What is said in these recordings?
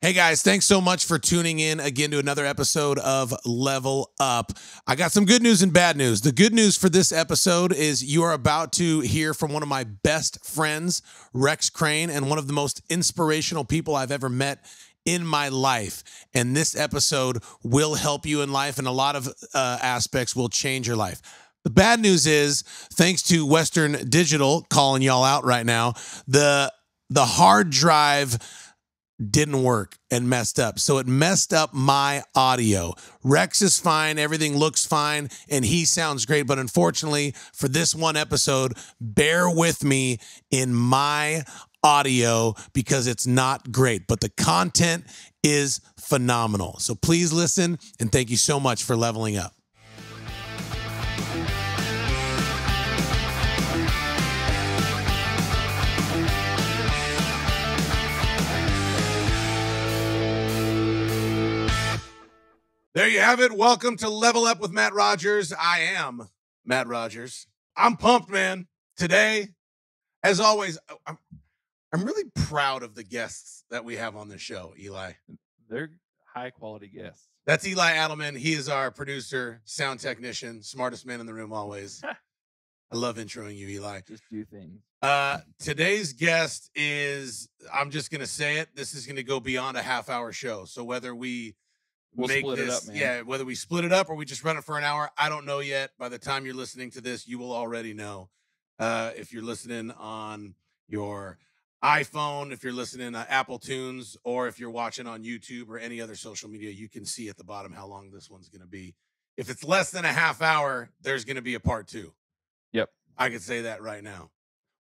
Hey guys, thanks so much for tuning in again to another episode of Level Up. I got some good news and bad news. The good news for this episode is you are about to hear from one of my best friends, Rex Crain, and one of the most inspirational people I've ever met in my life. And this episode will help you in life, and a lot of aspects will change your life. The bad news is, thanks to Western Digital calling y'all out right now, the hard drive didn't work and messed up. So it messed up my audio. Rex is fine. Everything looks fine. And he sounds great. But unfortunately, for this one episode, bear with me in my audio because it's not great. But the content is phenomenal. So please listen. And thank you so much for leveling up. There you have it. Welcome to Level Up with Matt Rogers. I am Matt Rogers. I'm pumped, man. Today, as always, I'm really proud of the guests that we have on the show, Eli. They're high-quality guests. That's Eli Adelman. He is our producer, sound technician, smartest man in the room always. I love introing you, Eli. Just do things. Today's guest is, I'm just going to say it, this is going to go beyond a half-hour show. So whether we'll split it up, man. Yeah, whether we split it up or we just run it for an hour, I don't know yet. By the time you're listening to this, you will already know. If you're listening on your iPhone, if you're listening on Apple Tunes, or if you're watching on YouTube or any other social media, you can see at the bottom how long this one's going to be. If it's less than a half hour, there's going to be a part 2. Yep. I could say that right now.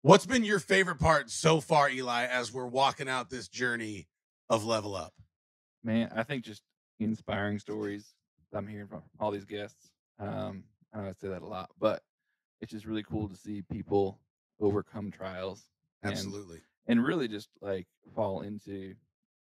What's been your favorite part so far, Eli, as we're walking out this journey of Level Up? Man, I think just inspiring stories I'm hearing from all these guests. I know I say that a lot, but it's just really cool to see people overcome trials. Absolutely. And really just like fall into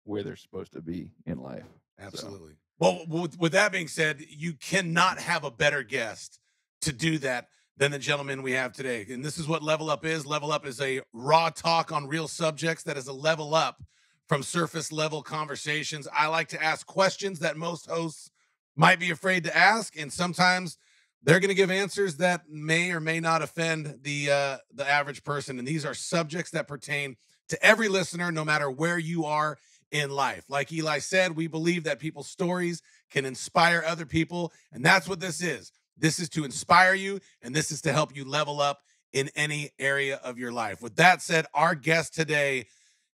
where they're supposed to be in life. Absolutely. So. Well, with that being said, you cannot have a better guest to do that than the gentleman we have today. And this is what Level Up is. Level Up is a raw talk on real subjects that is a level up from surface level conversations. I like to ask questions that most hosts might be afraid to ask. And sometimes they're going to give answers that may or may not offend the average person. And these are subjects that pertain to every listener, no matter where you are in life. Like Eli said, we believe that people's stories can inspire other people. And that's what this is. This is to inspire you. And this is to help you level up in any area of your life. With that said, our guest today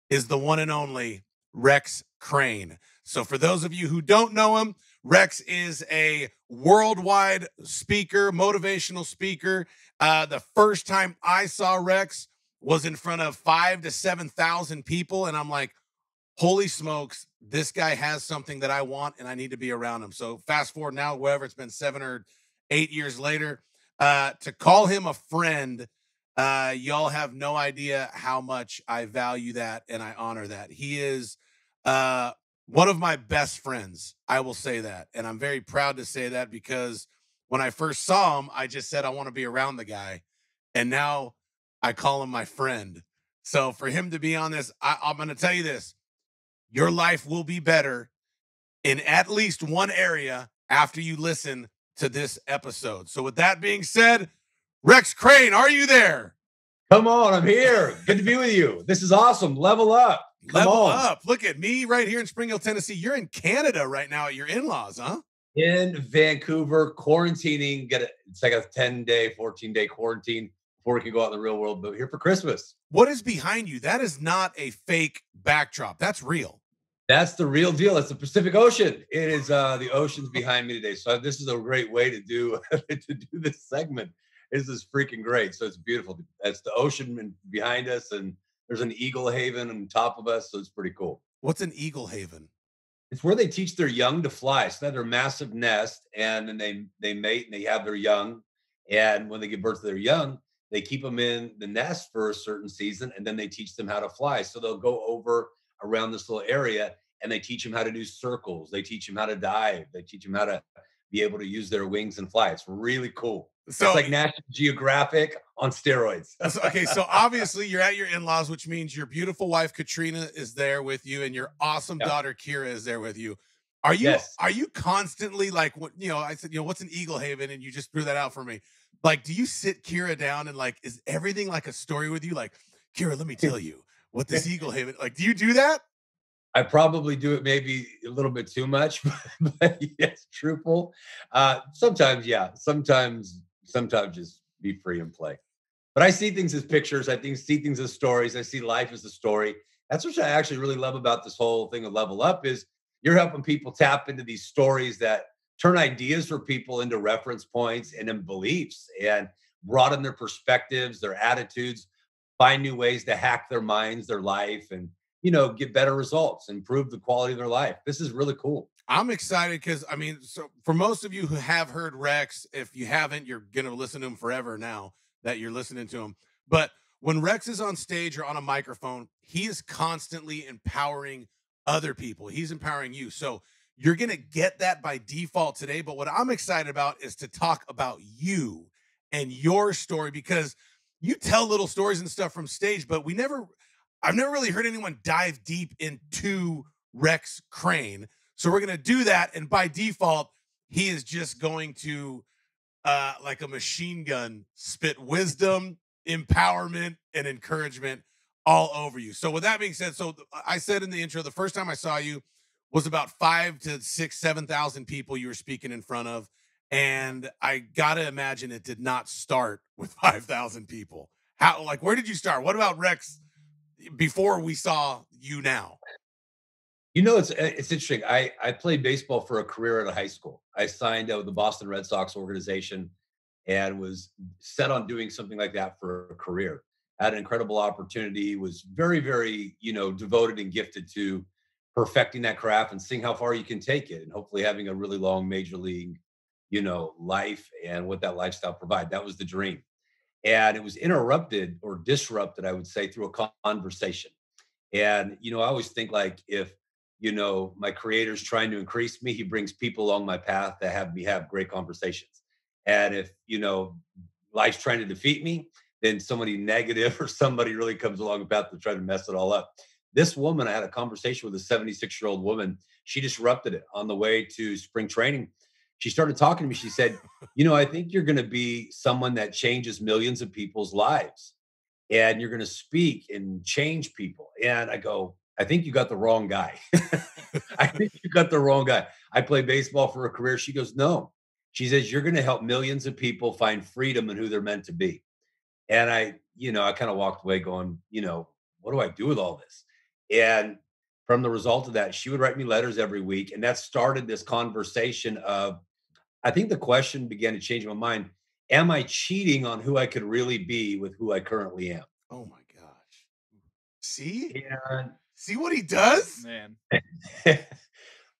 is the one and only Rex Crain. So for those of you who don't know him, Rex is a worldwide speaker, motivational speaker. The first time I saw Rex was in front of 5,000 to 7,000 people. And I'm like, holy smokes, this guy has something that I want and I need to be around him. So fast forward now, wherever it's been 7 or 8 years later, to call him a friend, y'all have no idea how much I value that and I honor that. He is one of my best friends. I will say that. And I'm very proud to say that because when I first saw him, I just said, I want to be around the guy. And now I call him my friend. So for him to be on this, I'm going to tell you this. Your life will be better in at least one area after you listen to this episode. So with that being said, Rex Crain, are you there? Come on, I'm here. Good to be with you. This is awesome. Level up. Level up. Look at me right here in Spring Hill, Tennessee. You're in Canada right now at your in-laws, huh? In Vancouver, quarantining. It's like a 10-day, 14-day quarantine before we can go out in the real world, but here for Christmas. What is behind you? That is not a fake backdrop. That's real. That's the real deal. It's the Pacific Ocean. It is the ocean's behind me today. So this is a great way to do this segment. This is freaking great. So it's beautiful. That's the ocean behind us, and there's an eagle haven on top of us. So it's pretty cool. What's an eagle haven? It's where they teach their young to fly. So they have their massive nest, and then they mate and they have their young. And when they give birth to their young, they keep them in the nest for a certain season, and then they teach them how to fly. So they'll go over around this little area, and they teach them how to do circles. They teach them how to dive. They teach them how to be able to use their wings and fly. It's really cool. It's like National Geographic on steroids. Okay, so obviously you're at your in-laws, which means your beautiful wife Katrina is there with you, and your awesome Yeah. daughter Kira is there with you. Yes. Are you constantly like, what, I said, what's an Eagle Haven, and you just threw that out for me. Like, do you sit Kira down and like, is everything like a story with you? Like, Kira, let me tell you what this Eagle Haven. Like, do you do that? I probably do it maybe a little bit too much, but yes, truthful. Sometimes, yeah. Sometimes just be free and play. But I see things as pictures. See things as stories. I see life as a story. That's what I actually really love about this whole thing of Level Up is you're helping people tap into these stories that turn ideas for people into reference points and in beliefs and broaden their perspectives, their attitudes, find new ways to hack their minds, their life, and get better results, improve the quality of their life. This is really cool. I'm excited because I mean, so for most of you who have heard Rex, if you haven't, you're gonna listen to him forever now that you're listening to him. But when Rex is on stage or on a microphone, he is constantly empowering other people. He's empowering you. So you're gonna get that by default today. But what I'm excited about is to talk about you and your story because you tell little stories and stuff from stage, but I've never really heard anyone dive deep into Rex Crain. So we're going to do that. And by default, he is just going to, like a machine gun, spit wisdom, empowerment, and encouragement all over you. So with that being said, so I said in the intro, the first time I saw you was about 5 to 6, 7,000 people you were speaking in front of. And I got to imagine it did not start with 5,000 people. Where did you start? What about Rex before we saw you now? It's interesting. I played baseball for a career at a high school. I signed with the Boston Red Sox organization and was set on doing something like that for a career. I had an incredible opportunity, was very, very, devoted and gifted to perfecting that craft and seeing how far you can take it and hopefully having a really long major league, life and what that lifestyle provide. That was the dream. And it was interrupted or disrupted, I would say, through a conversation. And, I always think like if, my creator's trying to increase me, he brings people along my path that have me have great conversations. And if, life's trying to defeat me, then somebody negative or somebody really comes along the path to try to mess it all up. This woman, I had a conversation with a 76-year-old woman. She disrupted it on the way to spring training. She started talking to me. She said, I think you're going to be someone that changes millions of people's lives and you're going to speak and change people. And I go, I think you got the wrong guy. I think you got the wrong guy. I play baseball for a career. She goes, no. She says, you're going to help millions of people find freedom in who they're meant to be. And I kind of walked away going, what do I do with all this? And from the result of that, she would write me letters every week. And that started this conversation of, I think the question began to change my mind. Am I cheating on who I could really be with who I currently am? Oh my gosh. See? And See what he does? Man.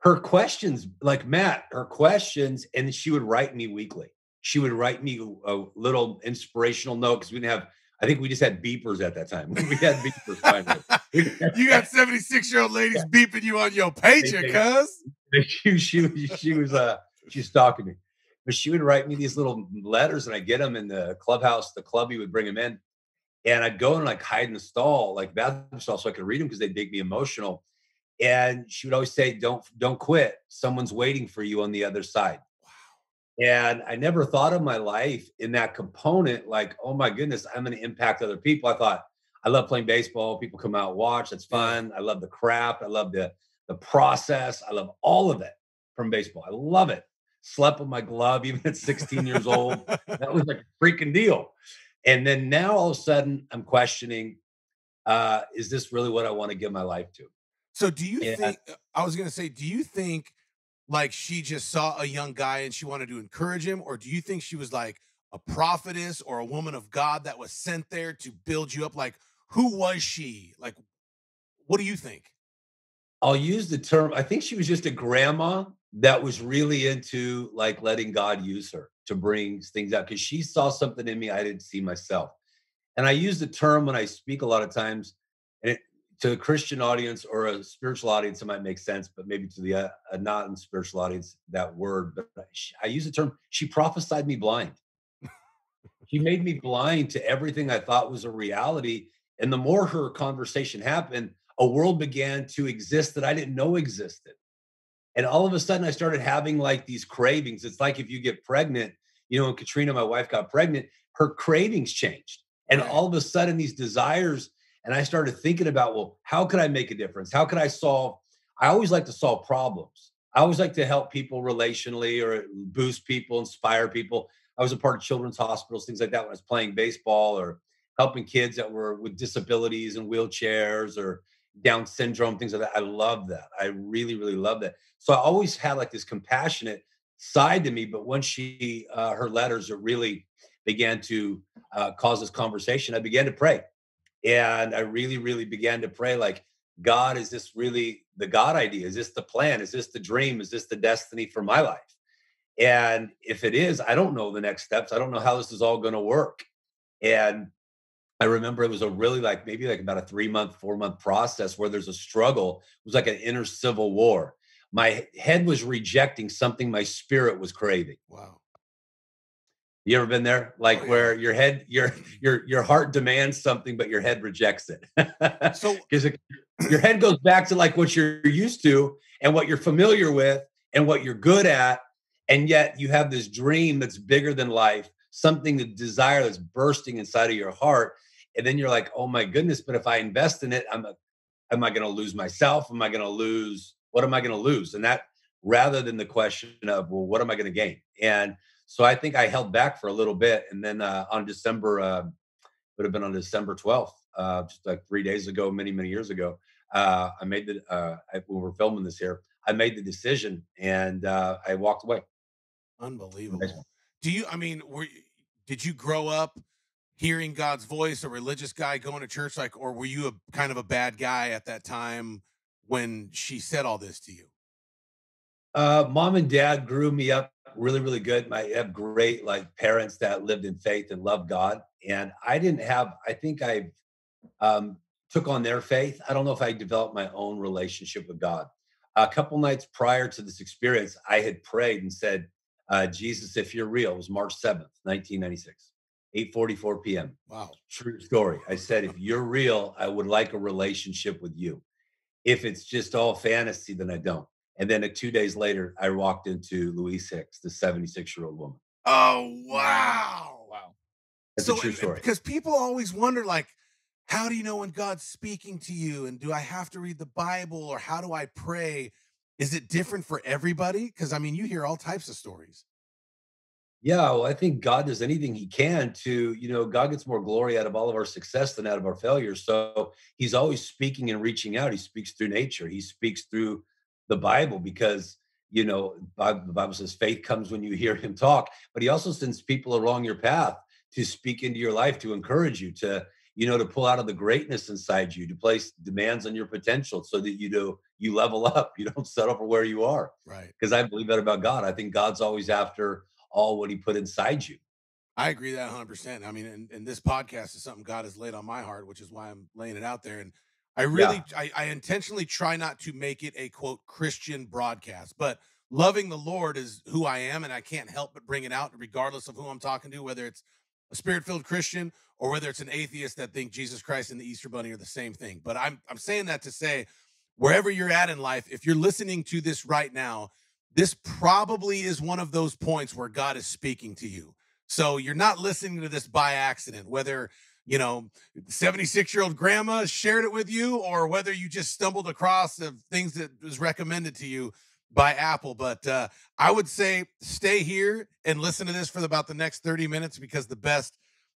her questions, like Matt, her questions, and she would write me weekly. She would write me a little inspirational note because we didn't have, I think we just had beepers at that time. We had beepers finally. You got 76-year-old ladies beeping you on your pager, cuz. She's stalking me. But she would write me these little letters and I get them in the clubhouse, the clubby would bring them in. And I'd go and like hide in the stall, like bathroom stall, so I could read them because they'd make me emotional. And she would always say, don't quit. Someone's waiting for you on the other side. Wow. And I never thought of my life in that component, like, oh my goodness, I'm going to impact other people. I thought, I love playing baseball. People come out and watch. That's fun. I love the craft. I love the process. I love all of it from baseball. I love it. Slept with my glove even at 16 years old. That was like a freaking deal. And then now all of a sudden I'm questioning, is this really what I want to give my life to? So do you think, I was going to say, do you think like she just saw a young guy and she wanted to encourage him? Or do you think she was like a prophetess or a woman of God that was sent there to build you up? Like, who was she? Like, what do you think? I'll use the term, I think she was just a grandma that was really into like letting God use her to bring things out because she saw something in me I didn't see myself. And I use the term when I speak a lot of times, and to a Christian audience or a spiritual audience, it might make sense, but maybe to the a non-spiritual audience, that word. But I use the term, she prophesied me blind. She made me blind to everything I thought was a reality. And the more her conversation happened, a world began to exist that I didn't know existed. And all of a sudden, I started having like these cravings. It's like if you get pregnant, when Katrina, my wife, got pregnant, her cravings changed. And Right. all of a sudden, these desires, and I started thinking about, well, how could I make a difference? How could I solve? I always like to solve problems. I always like to help people relationally or boost people, inspire people. I was a part of children's hospitals, things like that when I was playing baseball or helping kids that were with disabilities and wheelchairs or Down syndrome, things like that. I love that. I really, really love that. So I always had like this compassionate side to me. But once her letters are really began to cause this conversation, I began to pray. And I really, really began to pray like, God, is this really the God idea? Is this the plan? Is this the dream? Is this the destiny for my life? And if it is, I don't know the next steps. I don't know how this is all going to work. And I remember it was a really like maybe like about a 3-month, 4-month process where there's a struggle. It was like an inner civil war. My head was rejecting something my spirit was craving. Wow. You ever been there? Like Oh, yeah. where your head, your heart demands something, but your head rejects it. So Because your head goes back to like what you're used to and what you're familiar with and what you're good at. And yet you have this dream that's bigger than life, something, the desire that's bursting inside of your heart. And then you're like, oh my goodness, but if I invest in it, am I going to lose myself? Am I going to lose? What am I going to lose? And that rather than the question of, well, what am I going to gain? And so I think I held back for a little bit. And then on December, would have been on December 12th, just like 3 days ago, many, many years ago, I made when we're filming this here, I made the decision and I walked away. unbelievable. Did you grow up hearing God's voice, a religious guy going to church, like, or were you a kind of a bad guy at that time when she said all this to you? Mom and dad grew me up really, really good. I have great like parents that lived in faith and loved God. And I didn't have, I think I took on their faith. I don't know if I developed my own relationship with God. A couple nights prior to this experience, I had prayed and said, Jesus, if you're real, it was March 7th, 1996, 8:44 p.m. Wow. True story. I said, if you're real, I would like a relationship with you. If it's just all fantasy, then I don't. And then 2 days later, I walked into Louise Hicks, the 76-year-old woman. Oh, wow. Wow. That's a true story. Because people always wonder, like, how do you know when God's speaking to you? And do I have to read the Bible or how do I pray? Is it different for everybody? Because you hear all types of stories. Yeah, well, I think God does anything he can to, God gets more glory out of all of our success than out of our failures. So he's always speaking and reaching out. He speaks through nature. He speaks through the Bible because, the Bible says faith comes when you hear him talk, but he also sends people along your path to speak into your life, to encourage you, to pull out of the greatness inside you, to place demands on your potential so that you level up. You don't settle for where you are. Right. Because I believe that about God. I think God's always after all what he put inside you. I agree that 100%. And this podcast is something God has laid on my heart, which is why I'm laying it out there. And Yeah. I intentionally try not to make it a quote Christian broadcast, but loving the Lord is who I am. And I can't help but bring it out regardless of who I'm talking to, whether it's a spirit filled Christian or whether it's an atheist that think Jesus Christ and the Easter Bunny are the same thing. But I'm saying that to say, wherever you're at in life, if you're listening to this right now, this probably is one of those points where God is speaking to you. So you're not listening to this by accident, whether, 76-year-old grandma shared it with you or whether you just stumbled across the things that was recommended to you by Apple. But I would say stay here and listen to this for about the next 30 minutes because the best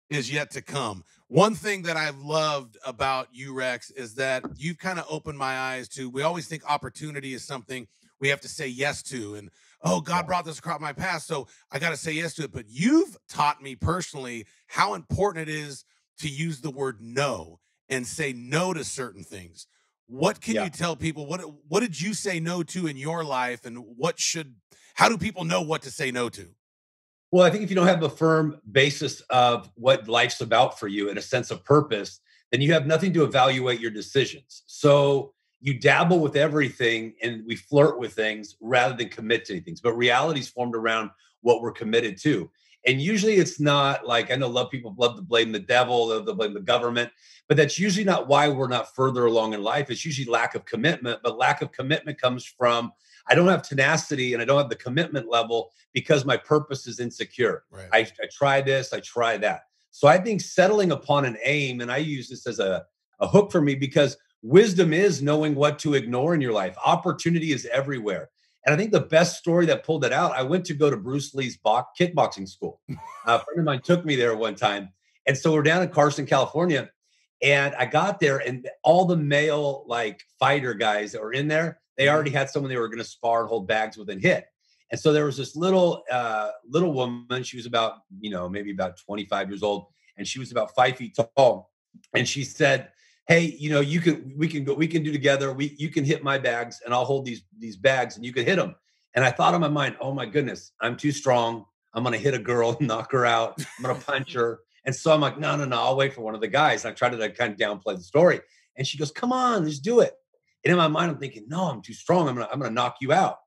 is yet to come. One thing that I've loved about you, Rex, is that you've kind of opened my eyes to, we always think opportunity is something we have to say yes to. And, oh, God brought this across my past, so I got to say yes to it. But you've taught me personally how important it is to use the word no and say no to certain things. What can Yeah. you tell people? What did you say no to in your life? And how do people know what to say no to? Well, I think if you don't have a firm basis of what life's about for you and a sense of purpose, then you have nothing to evaluate your decisions. So you dabble with everything and we flirt with things rather than commit to things. But reality is formed around what we're committed to. And usually it's not like, I know people love to blame the devil, love to blame the government, but that's usually not why we're not further along in life. It's usually lack of commitment, but lack of commitment comes from, I don't have tenacity and I don't have the commitment level because my purpose is insecure. Right. I try this, I try that. So I think settling upon an aim, and I use this as a hook for me, because wisdom is knowing what to ignore in your life. Opportunity is everywhere. And I think the best story that pulled it out, I went to go to Bruce Lee's kickboxing school. A friend of mine took me there one time. And so we're down in Carson, California. And I got there, and all the male like fighter guys that were in there, they already had someone they were going to spar and hold bags with and hit. And so there was this little woman. She was about, maybe about 25 years old, and she was about 5 feet tall. And she said, "Hey, we can do together. You can hit my bags and I'll hold these bags and you can hit them." And I thought in my mind, oh my goodness, I'm too strong. I'm going to hit a girl and knock her out. I'm going to punch her. And so I'm like, no, I'll wait for one of the guys. And I tried to kind of downplay the story. And she goes, "Come on, just do it." And in my mind, I'm thinking, no, I'm too strong. I'm going to knock you out.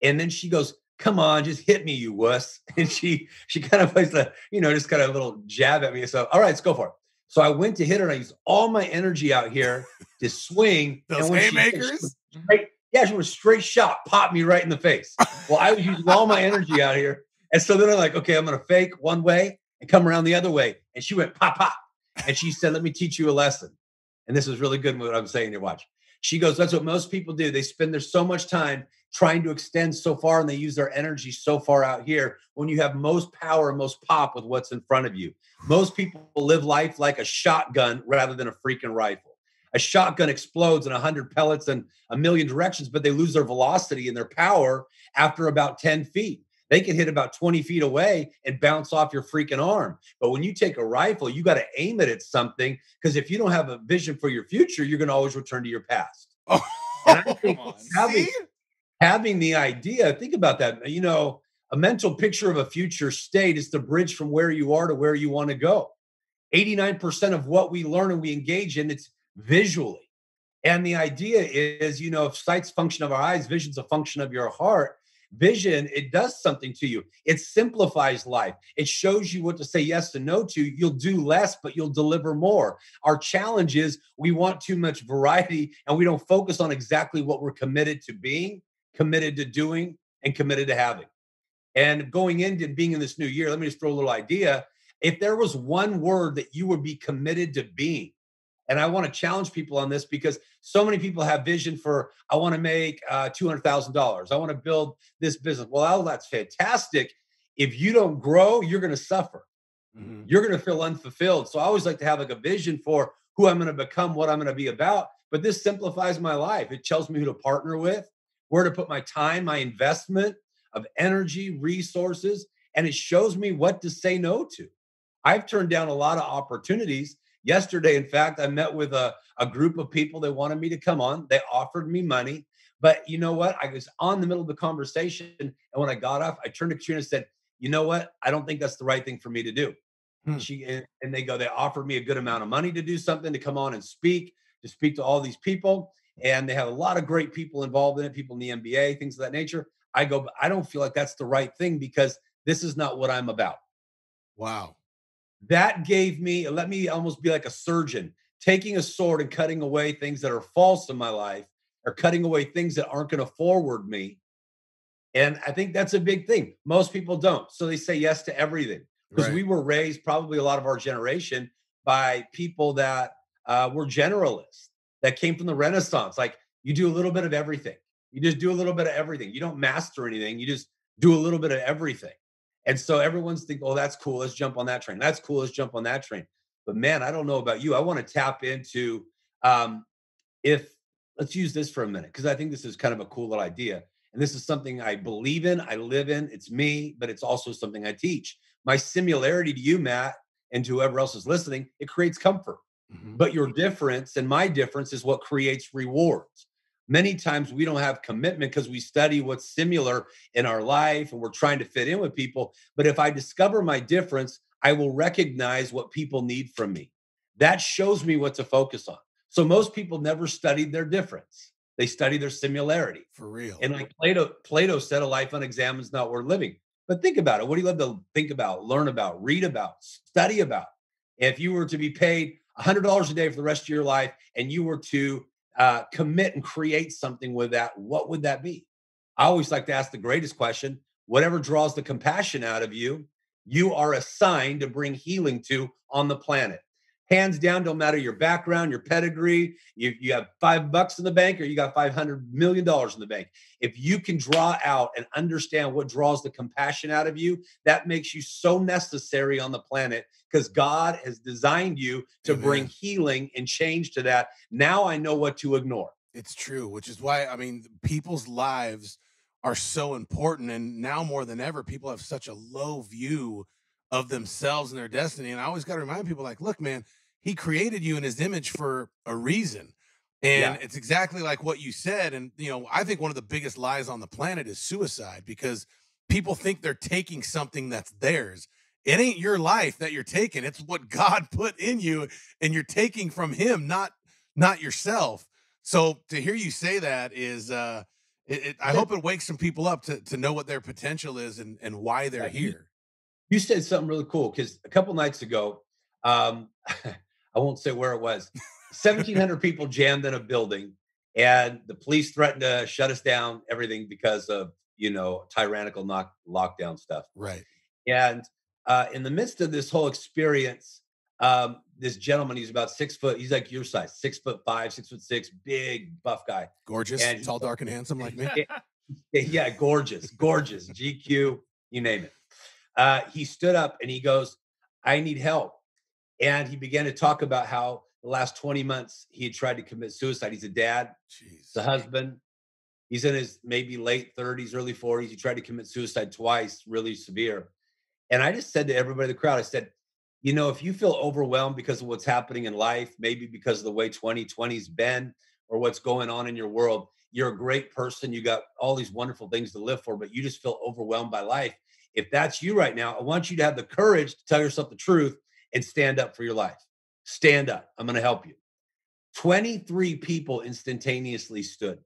And then she goes, "Come on, just hit me, you wuss." And she kind of plays just kind of a little jab at me. So, all right, let's go for it. So I went to hit her and I used all my energy out here to swing. Those and haymakers? She went straight shot, popped me right in the face. Well, I was using all my energy out here. And so then I'm like, okay, I'm going to fake one way and come around the other way. And she went pop, pop. And she said, "Let me teach you a lesson." And this is really good what I'm saying here. Watch. She goes, "That's what most people do. They spend their so much time trying to extend so far, and they use their energy so far out here when you have most power and most pop with what's in front of you." Most people live life like a shotgun rather than a freaking rifle. A shotgun explodes in 100 pellets in a million directions, but they lose their velocity and their power after about 10 feet. They can hit about 20 feet away and bounce off your freaking arm. But when you take a rifle, you got to aim it at something, because if you don't have a vision for your future, you're going to always return to your past. Oh, And I think see? having the idea, think about that. A mental picture of a future state is the bridge from where you are to where you want to go. 89% of what we learn and we engage in, it's visually. And the idea is, if sight's a function of our eyes, vision's a function of your heart. Vision, it does something to you. It simplifies life. It shows you what to say yes and no to. You'll do less, but you'll deliver more. Our challenge is we want too much variety, and we don't focus on exactly what we're committed to being, committed to doing, and committed to having. And going into being in this new year, let me just throw a little idea. If there was one word that you would be committed to being, and I want to challenge people on this, because so many people have vision for, I want to make $200,000. I want to build this business. Well, that's fantastic. If you don't grow, you're going to suffer. Mm-hmm. You're going to feel unfulfilled. So I always like to have like a vision for who I'm going to become, what I'm going to be about. But this simplifies my life. It tells me who to partner with, where to put my time, my investment of energy, resources, and it shows me what to say no to. I've turned down a lot of opportunities. Yesterday, in fact, I met with a group of people that wanted me to come on. They offered me money. But you know what? I was on the middle of the conversation. And when I got off, I turned to Katrina and said, "You know what? I don't think that's the right thing for me to do." They offered me a good amount of money to do something, to come on and to speak to all these people. And they have a lot of great people involved in it, people in the NBA, things of that nature. I go, but I don't feel like that's the right thing, because this is not what I'm about. Wow. That gave me, let me almost be like a surgeon, taking a sword and cutting away things that are false in my life, or cutting away things that aren't going to forward me. And I think that's a big thing. Most people don't. So they say yes to everything, because we were raised, probably a lot of our generation, by people that were generalists, that came from the Renaissance. Like, you do a little bit of everything. You just do a little bit of everything. You don't master anything. You just do a little bit of everything. And so everyone's thinking, "Oh, that's cool. Let's jump on that train. That's cool. Let's jump on that train." But man, I don't know about you. I want to tap into, let's use this for a minute, because I think this is kind of a cool little idea. And this is something I believe in, I live in. It's me, but it's also something I teach. My similarity to you, Matt, and to whoever else is listening, it creates comfort. Mm-hmm. But your difference and my difference is what creates rewards. Many times we don't have commitment because we study what's similar in our life and we're trying to fit in with people. But if I discover my difference, I will recognize what people need from me. That shows me what to focus on. So most people never studied their difference. They study their similarity. For real. And like Plato said, a life unexamined is not worth living. But think about it. What do you love to think about, learn about, read about, study about? If you were to be paid $100 a day for the rest of your life and you were to commit and create something with that, what would that be? I always like to ask the greatest question: whatever draws the compassion out of you, you are assigned to bring healing to on the planet. Hands down, don't matter your background, your pedigree, you have $5 in the bank or you got $500 million in the bank. If you can draw out and understand what draws the compassion out of you, that makes you so necessary on the planet because God has designed you to bring Amen. healing and change to that. Now I know what to ignore. It's true, which is why I mean people's lives are so important, and now more than ever, people have such a low view of themselves and their destiny. And I always got to remind people, like, look, man, he created you in his image for a reason. And Yeah. it's exactly like what you said. And I think one of the biggest lies on the planet is suicide because people think they're taking something that's theirs. It ain't your life that you're taking. It's what God put in you, and you're taking from him, not yourself. So to hear you say that is I hope it wakes some people up to know what their potential is and why they're Yeah, here. you said something really cool because a couple nights ago, I won't say where it was. 1,700 people jammed in a building, and the police threatened to shut us down, everything because of tyrannical lockdown stuff. Right. And in the midst of this whole experience, this gentleman, he's about 6 foot, he's like your size, 6'5", 6'6", big buff guy, Gorgeous, and tall, dark, and handsome like me. yeah, gorgeous, gorgeous, GQ, you name it. He stood up and he goes, "I need help." And he began to talk about how the last 20 months he had tried to commit suicide. He's a dad, he's a Jeez. husband. He's in his maybe late 30s, early 40s. He tried to commit suicide twice, really severe. And I just said to everybody in the crowd, I said, if you feel overwhelmed because of what's happening in life, maybe because of the way 2020's been or what's going on in your world, you're a great person. You got all these wonderful things to live for, but you just feel overwhelmed by life. If that's you right now, I want you to have the courage to tell yourself the truth and stand up for your life. Stand up. I'm going to help you. 23 people instantaneously stood.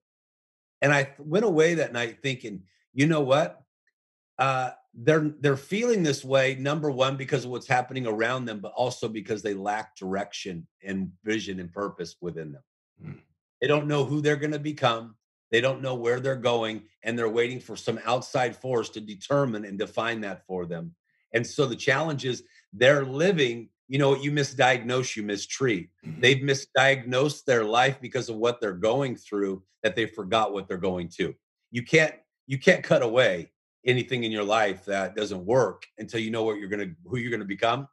And I went away that night thinking, you know what? They're feeling this way, number one, because of what's happening around them, but also because they lack direction and vision and purpose within them. Mm. They don't know who they're going to become. They don't know where they're going, and they're waiting for some outside force to determine and define that for them. And so the challenge is they're living, you misdiagnose, you mistreat. Mhm. They've misdiagnosed their life because of what they're going through, that they forgot what they're going to. You can't you can't cut away anything in your life that doesn't work until you know who you're gonna become,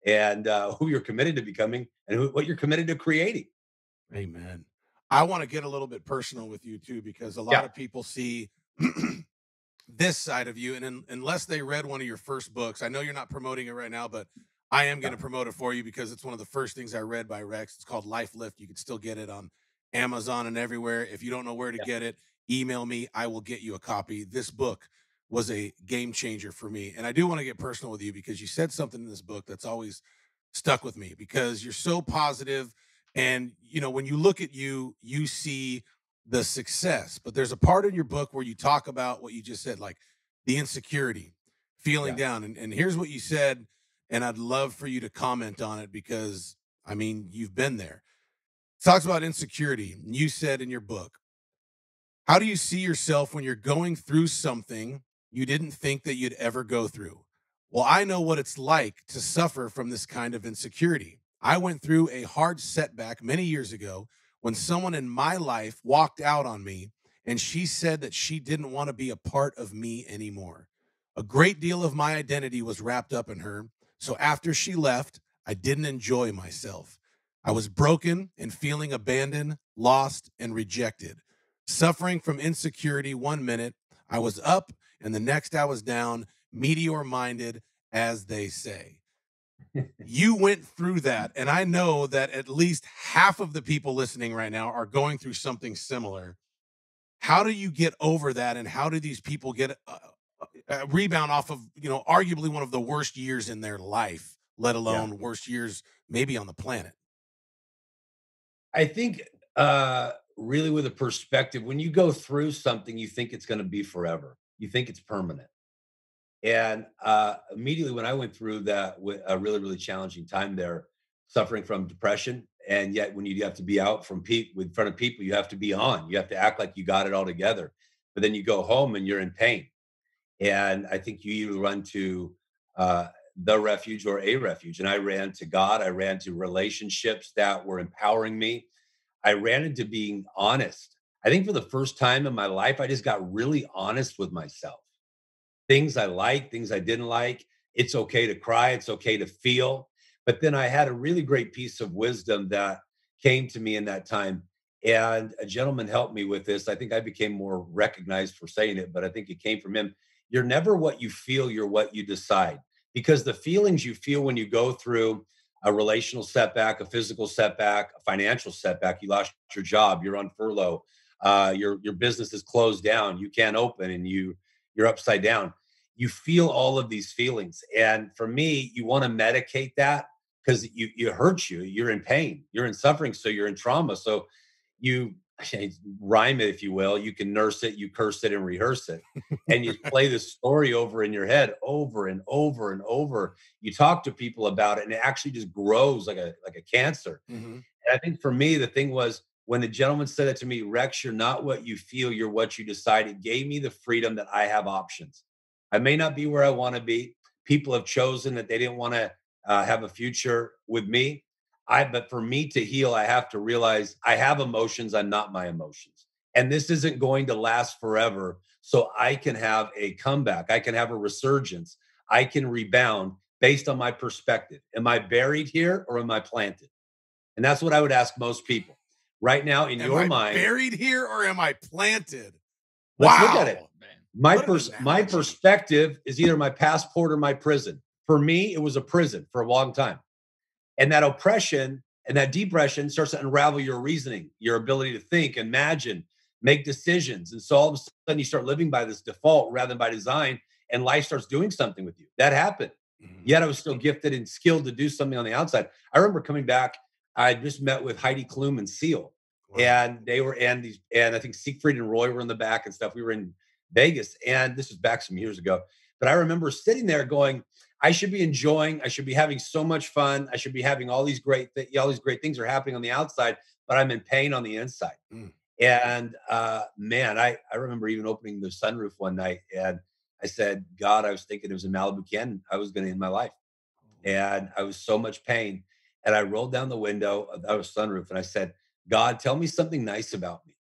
and who you're committed to becoming, and what you're committed to creating. Amen. I want to get a little bit personal with you too, because a lot Yeah, of people see this side of you, and unless they read one of your first books, I know you're not promoting it right now, but I am going yeah, to promote it for you because it's one of the first things I read by Rex. It's called Life Lift. You can still get it on Amazon and everywhere. If you don't know where to yeah, get it, email me. I will get you a copy. This book was a game changer for me. And I do want to get personal with you because you said something in this book that's always stuck with me because you're so positive. And, when you look at you, you see the success. But there's a part in your book where you talk about what you just said, like the insecurity, feeling yeah, down. And here's what you said, and I'd love for you to comment on it because I mean, you've been there. It talks about insecurity. And you said in your book, how do you see yourself when you're going through something you didn't think that you'd ever go through? Well, I know what it's like to suffer from this kind of insecurity. I went through a hard setback many years ago when someone in my life walked out on me and she said that she didn't want to be a part of me anymore. A great deal of my identity was wrapped up in her. So after she left, I didn't enjoy myself. I was broken and feeling abandoned, lost, and rejected. Suffering from insecurity one minute, I was up, and the next I was down, meteor minded, as they say. You went through that, and I know that at least half of the people listening right now are going through something similar. How do you get over that, and how do these people get a rebound off of, arguably one of the worst years in their life, let yeah. alone worst years maybe on the planet? I think really with a perspective, when you go through something, you think it's going to be forever. You think it's permanent. And immediately when I went through that, a really, really challenging time there, suffering from depression, and yet when you have to be out from in front of people, you have to be on. You have to act like you got it all together. But then you go home and you're in pain. And I think you either run to uh, the refuge or a refuge. And I ran to God. I ran to relationships that were empowering me. I ran into being honest. I think for the first time in my life, I just got really honest with myself. Things I like, things I didn't like. It's okay to cry. It's okay to feel. But then I had a really great piece of wisdom that came to me in that time. And a gentleman helped me with this. I think I became more recognized for saying it, but I think it came from him. You're never what you feel, you're what you decide. Because the feelings you feel when you go through a relational setback, a physical setback, a financial setback, you lost your job, you're on furlough, your business is closed down, you can't open, and you're upside down. You feel all of these feelings. And for me, you want to medicate that because you hurt you. You're in pain, you're in suffering. So you're in trauma. So you rhyme it, if you will. You can nurse it, you curse it and rehearse it. And you play the story over in your head over and over and over. You talk to people about it, and it actually just grows like a cancer. Mhm. And I think for me, the thing was when the gentleman said it to me, Rex, you're not what you feel, you're what you decide. It gave me the freedom that I have options. I may not be where I want to be. People have chosen that they didn't want to have a future with me. But for me to heal, I have to realize I have emotions. I'm not my emotions. And this isn't going to last forever. So I can have a comeback. I can have a resurgence. I can rebound based on my perspective. Am I buried here or am I planted? And that's what I would ask most people. Right now, in Am your I mind, buried here or am I planted? let's look Wow, at it. Man. My perspective is either my passport or my prison. For me, it was a prison for a long time. And that oppression and that depression starts to unravel your reasoning, your ability to think, imagine, make decisions. And so all of a sudden you start living by this default rather than by design, and life starts doing something with you. That happened. Mhm. Yet I was still gifted and skilled to do something on the outside. I remember coming back, I just met with Heidi Klum and Seal. Wow. And they were, and I think Siegfried and Roy were in the back and stuff. We were in Vegas, and this was back some years ago. But I remember sitting there going, I should be enjoying. I should be having so much fun. I should be having all these all these great things are happening on the outside, but I'm in pain on the inside. Mm. And man, I remember even opening the sunroof one night, and I said, God, I was thinking it was in Malibu Canyon. I was going to end my life, and I was so much pain. And I rolled down the window of the sunroof, and I said, God, tell me something nice about me.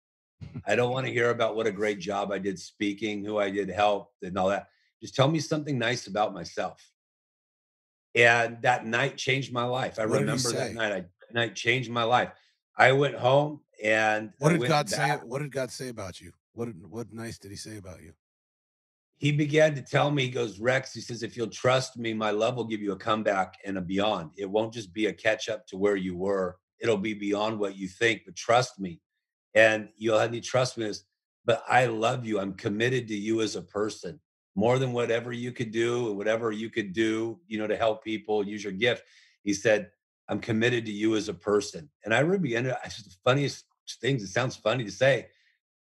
I don't want to hear about what a great job I did speaking, who I did help, and all that. Just tell me something nice about myself. And that night changed my life. I What did he remember that say? night. That night changed my life. I went home and What I did went God say? back. What did God say about you? What nice did he say about you? He began to tell me, he goes, Rex, he says, if you'll trust me, my love will give you a comeback and a beyond. It won't just be a catch up to where you were. It'll be beyond what you think, but trust me. And you'll have to trust me this, but I love you. I'm committed to you as a person more than whatever you could do and whatever you could do, to help people, use your gift. He said, I'm committed to you as a person. And I really ended up, it's just the funniest things. It sounds funny to say.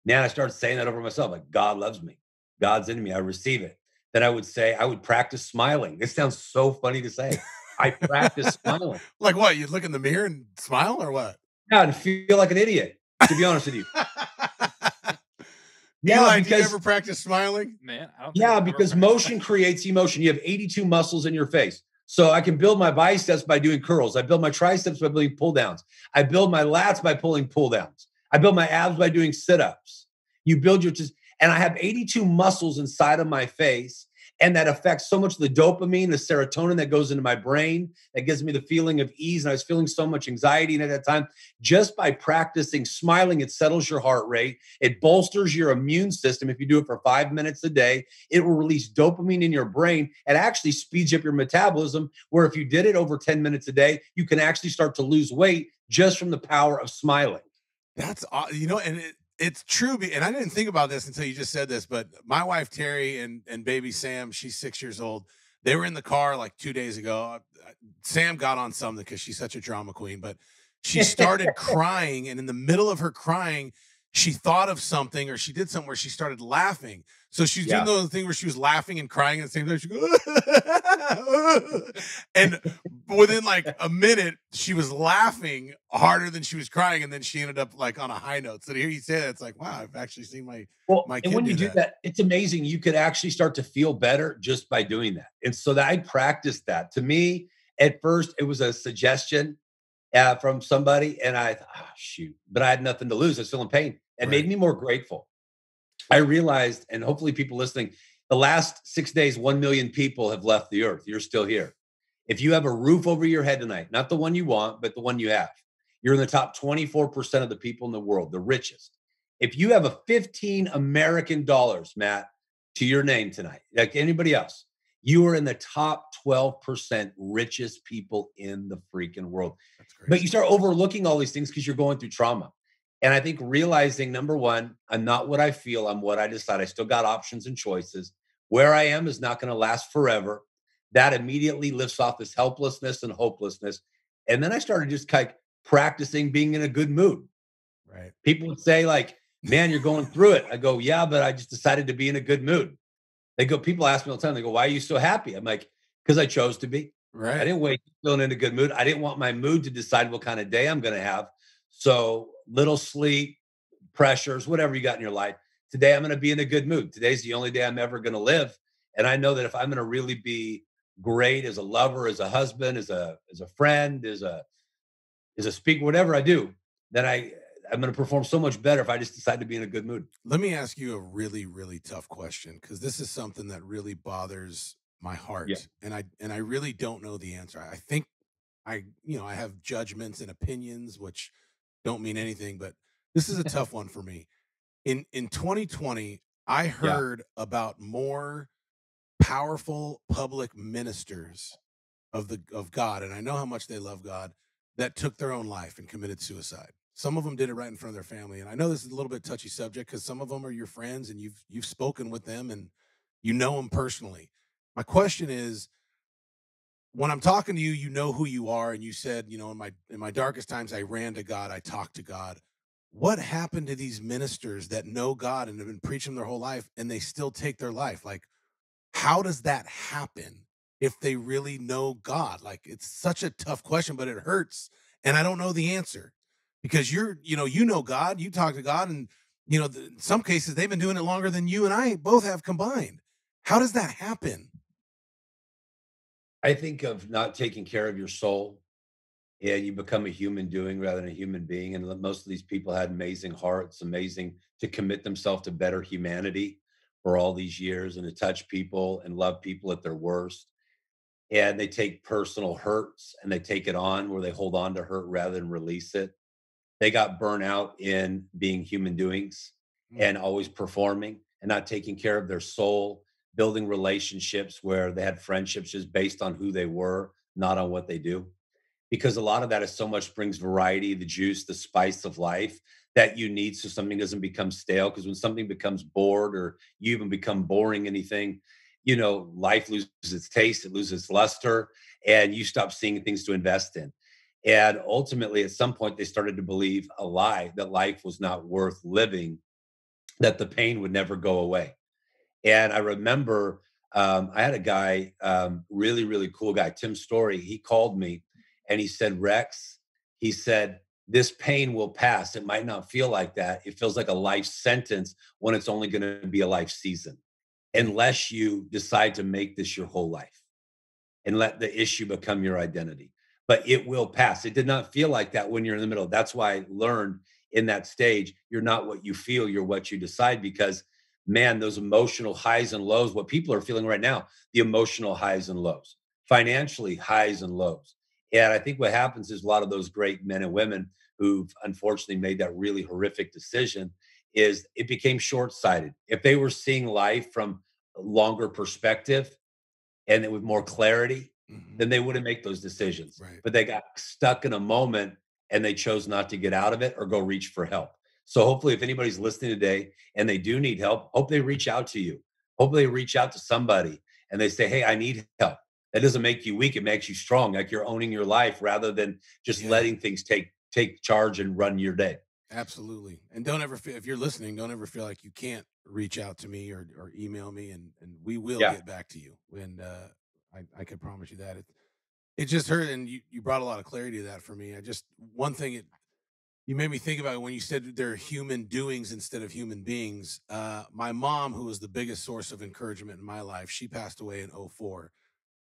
Now I started saying that over myself, like God loves me. God's in me. I receive it. Then I would say, I would practice smiling. It sounds so funny to say. I practice smiling. Like what? You look in the mirror and smile or what? Yeah, and feel like an idiot, to be honest with you. Yeah, Eli, do you because ever practice smiling? Man, I don't think Yeah, I've ever because practiced motion creates emotion. You have 82 muscles in your face. So I can build my biceps by doing curls. I build my triceps by doing pull downs. I build my lats by pulling pull downs. I build my abs by doing sit ups. You build your just, and I have 82 muscles inside of my face. And that affects so much of the dopamine, the serotonin that goes into my brain, that gives me the feeling of ease. And I was feeling so much anxiety. And at that time, just by practicing smiling, it settles your heart rate. It bolsters your immune system. If you do it for 5 minutes a day, it will release dopamine in your brain. It actually speeds up your metabolism, where if you did it over 10 minutes a day, you can actually start to lose weight just from the power of smiling. That's and it's true. And I didn't think about this until you just said this. But my wife Terry and baby Sam, she's 6 years old. They were in the car like 2 days ago. Sam got on something because she's such a drama queen, but she started crying, and in the middle of her crying, she thought of something or she did something where she started laughing. So she's doing Yeah. the thing where she was laughing and crying at the same time. She goes, and within like a minute, she was laughing harder than she was crying, and then she ended up like on a high note. So to hear you say that, it's like, wow, I've actually seen Well, my and kid when you do do that. that, it's amazing. You could actually start to feel better just by doing that. And so that I practiced that. To me, at first, it was a suggestion from somebody, and I thought, oh, shoot, but I had nothing to lose. I was still in pain. It made Right. me more grateful. I realized, and hopefully people listening, the last 6 days, 1 million people have left the earth. You're still here. If you have a roof over your head tonight, not the one you want, but the one you have, you're in the top 24% of the people in the world, the richest. If you have a 15 American dollars, Matt, to your name tonight, like anybody else, you are in the top 12% richest people in the freaking world. That's But you crazy. start overlooking all these things because you're going through trauma. And I think realizing number one, I'm not what I feel, I'm what I decide. I still got options and choices. Where I am is not going to last forever. That immediately lifts off this helplessness and hopelessness. And then I started just kind of practicing being in a good mood. Right. People would say, like, man, you're going through it. I go, yeah, but I just decided to be in a good mood. They go, people ask me all the time, they go, why are you so happy? I'm like, because I chose to be. I Right. didn't wait feeling in a good mood. I didn't want my mood to decide what kind of day I'm going to have. So little sleep, pressures, whatever you got in your life. Today, I'm going to be in a good mood. Today's the only day I'm ever going to live. And I know that if I'm going to really be great as a lover, as a husband, as a friend, as a speaker, whatever I do, then I'm going to perform so much better if I just decide to be in a good mood. Let me ask you a really, really tough question because this is something that really bothers my Yeah. heart, and I really don't know the answer. I think I have judgments and opinions which don't mean anything, but this is a tough one for me. In 2020, I Yeah. heard about more powerful public ministers of God, and I know how much they love God, that took their own life and committed suicide. Some of them did it right in front of their family, and I know this is a little bit touchy subject because some of them are your friends and you've spoken with them and you know them personally. My question is, when I'm talking to you, you know who you are, and you said, in my darkest times, I ran to God, I talked to God. What happened to these ministers that know God and have been preaching their whole life, and they still take their life? Like, how does that happen if they really know God? Like, it's such a tough question, but it hurts, and I don't know the answer because you know God, you talk to God, and in some cases they've been doing it longer than you and I both have combined. How does that happen? I think of not taking care of your soul, and you become a human doing rather than a human being. And most of these people had amazing hearts, amazing to commit themselves to better humanity for all these years and to touch people and love people at their worst. And they take personal hurts and they take it on where they hold on to hurt rather than release it. They got burnt out in being human doings Mm. and always performing and not taking care of their soul, building relationships where they had friendships just based on who they were, not on what they do. Because a lot of that is so much brings variety, the juice, the spice of life that you need so something doesn't become stale. Because when something becomes bored or you even become boring, anything, life loses its taste, it loses its luster, and you stop seeing things to invest in. And ultimately, at some point, they started to believe a lie that life was not worth living, that the pain would never go away. And I remember I had a guy, really, really cool guy, Tim Story. He called me and he said, Rex, he said, this pain will pass. It might not feel like that. It feels like a life sentence when it's only going to be a life season, Mm. unless you decide to make this your whole life and let the issue become your identity. But it will pass. It did not feel like that when you're in the middle. That's why I learned in that stage, you're not what you feel, you're what you decide. Because, man, those emotional highs and lows, what people are feeling right now, the emotional highs and lows, financially highs and lows. And I think what happens is a lot of those great men and women who've unfortunately made that really horrific decision is it became short-sighted. If they were seeing life from a longer perspective, and with more clarity, Mhm. then they wouldn't make those decisions. Right. But they got stuck in a moment and they chose not to get out of it or go reach for help. So hopefully, if anybody's listening today and they do need help, hope they reach out to you. Hope they reach out to somebody and they say, "Hey, I need help." That doesn't make you weak; it makes you strong. Like you're owning your life rather than just Yeah. letting things take charge and run your day. Absolutely. And don't ever feel, if you're listening, don't ever feel like you can't reach out to me or email me, and we will Yeah. get back to you. And I can promise you that. It just hurt, and you brought a lot of clarity to that for me. One thing you made me think about when you said they're human doings instead of human beings. My mom, who was the biggest source of encouragement in my life, she passed away in '04.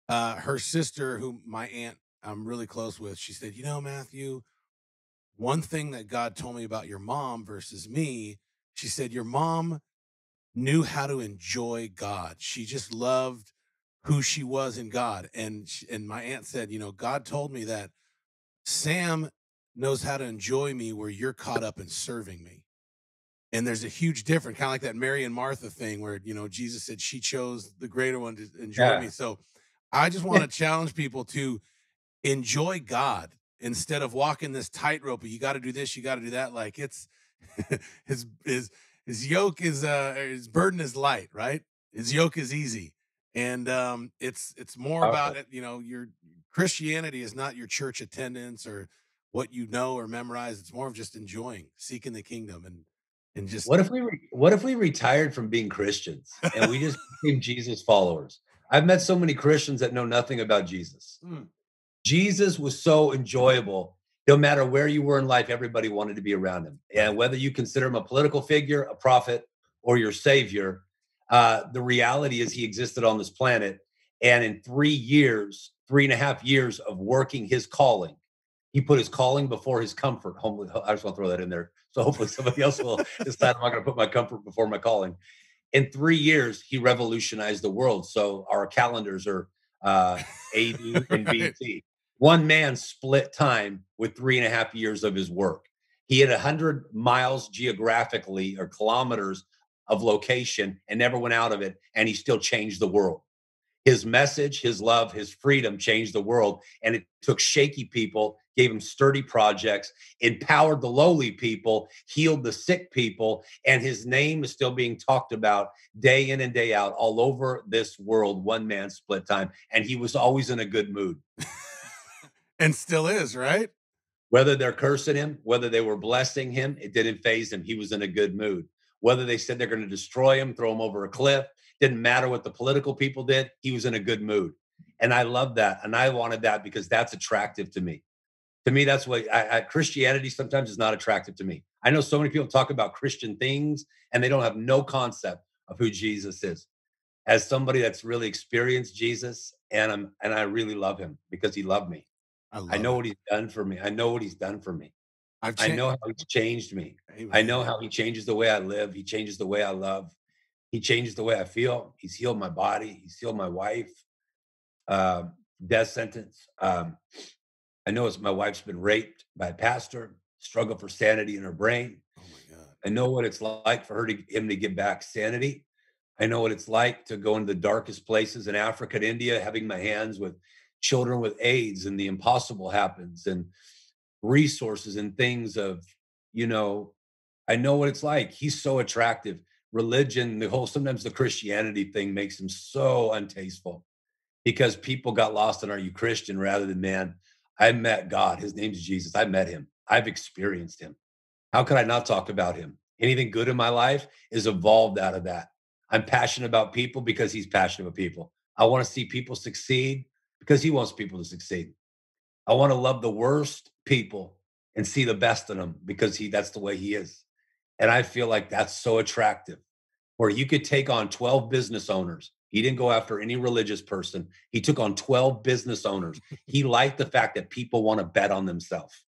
Her sister, who my aunt I'm really close with, she said, Matthew, one thing that God told me about your mom versus me, she said, your mom knew how to enjoy God. She just loved who she was in God. And my aunt said, God told me that Sam knows how to enjoy me where you're caught up in serving me. And there's a huge difference, kind of like that Mary and Martha thing where, Jesus said she chose the greater one to enjoy me. Yeah. So I just want to challenge people to enjoy God instead of walking this tightrope. You got to do this, you got to do that. Like it's his his yoke is his burden is light, right? His yoke is easy. And it's more about Powerful. it, your Christianity is not your church attendance or what you know or memorize. It's more of just enjoying, seeking the kingdom and just What if we retired from being Christians and we just became Jesus followers? I've met so many Christians that know nothing about Jesus. Mm, Jesus was so enjoyable. No matter where you were in life, everybody wanted to be around him. right. And whether you consider him a political figure, a prophet, or your savior, the reality is he existed on this planet. And in 3 years, 3.5 years of working his calling, he put his calling before his comfort. I just want to throw that in there. So hopefully somebody else will decide I'm not going to put my comfort before my calling. In 3 years, he revolutionized the world. So our calendars are AD and Right. BC. One man split time with 3.5 years of his work. He had 100 miles geographically or kilometers of location and never went out of it. And he still changed the world. His message, his love, his freedom changed the world. And it took shaky people, gave them sturdy projects, empowered the lowly people, healed the sick people. And his name is still being talked about day in and day out all over this world. One man split time. And he was always in a good mood. And still is, right? Whether they're cursing him, whether they were blessing him, it didn't faze him. He was in a good mood. Whether they said they're going to destroy him, throw him over a cliff, didn't matter what the political people did. He was in a good mood. And I love that. And I wanted that because that's attractive to me. To me, that's what Christianity sometimes is not attractive to me. I know so many people talk about Christian things and they don't have no concept of who Jesus is. As somebody that's really experienced Jesus, and I really love him because he loved me. I I love know it. what he's done for me. I know what he's done for me. I've I changed. know how he's changed me. I Amen. know how he changes the way I live. He changes the way I love. He changes the way I feel. He's healed my body. He's healed my wife. Death sentence. I know my wife's been raped by a pastor, struggle for sanity in her brain. Oh my God. I know what it's like for him to give back sanity. I know what it's like to go into the darkest places in Africa and India, having my hands with children with AIDS, and the impossible happens, and resources and things of, you know, I know what it's like. He's so attractive. Religion, sometimes the Christianity thing makes him so untasteful because people got lost in, are you Christian, rather than, man, I met God. His name's Jesus. I met him. I've experienced him. How could I not talk about him? Anything good in my life is evolved out of that. I'm passionate about people because he's passionate about people. I want to see people succeed because he wants people to succeed. I want to love the worst people and see the best in them because that's the way he is. And I feel like that's so attractive, where you could take on 12 business owners. He didn't go after any religious person. He took on 12 business owners. He liked the fact that people want to bet on themselves.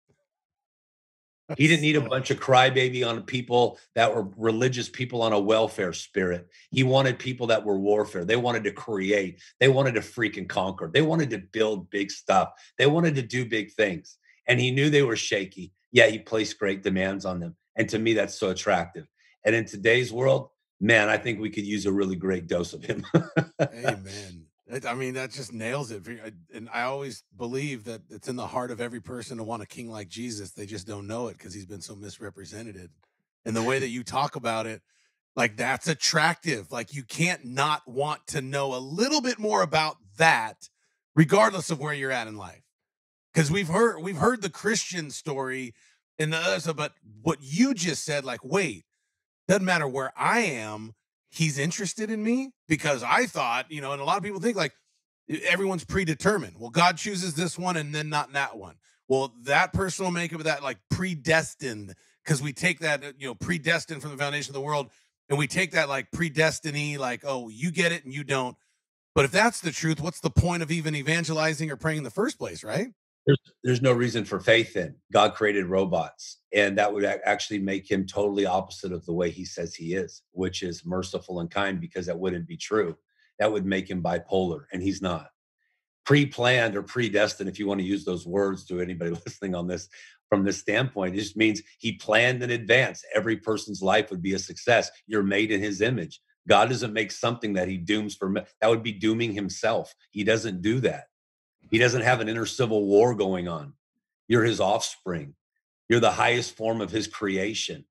He didn't That's need a so bunch of crybaby on people that were religious people on a welfare spirit. He wanted people that were warfare. They wanted to create. They wanted to freaking conquer. They wanted to build big stuff. They wanted to do big things. And he knew they were shaky. Yeah, he placed great demands on them. And to me, that's so attractive. And in today's world, man, I think we could use a really great dose of him. amen. I mean, that just nails it. And I always believe that it's in the heart of every person to want a king like Jesus. They just don't know it because he's been so misrepresented. And the way that you talk about it, like that's attractive. Like you can't not want to know a little bit more about that, regardless of where you're at in life. Because we've heard the Christian story, And the other stuff, but what you just said, like, wait, doesn't matter where I am, he's interested in me, because I thought, and a lot of people think like everyone's predetermined. Well, God chooses this one and then not that one. Well, that personal makeup of that, like predestined, because we take that, predestined from the foundation of the world, and we take that like predestiny, like, oh, you get it and you don't. But if that's the truth, what's the point of even evangelizing or praying in the first place, right? There's no reason for faith in. God created robots, and that would actually make him totally opposite of the way he says he is, which is merciful and kind, because that wouldn't be true. That would make him bipolar, and he's not. Pre-planned or predestined, if you want to use those words to anybody listening on this from this standpoint, it just means he planned in advance. Every person's life would be a success. You're made in his image. God doesn't make something that he dooms for. That would be dooming himself. He doesn't do that. He doesn't have an inner civil war going on. You're his offspring. You're the highest form of his creation.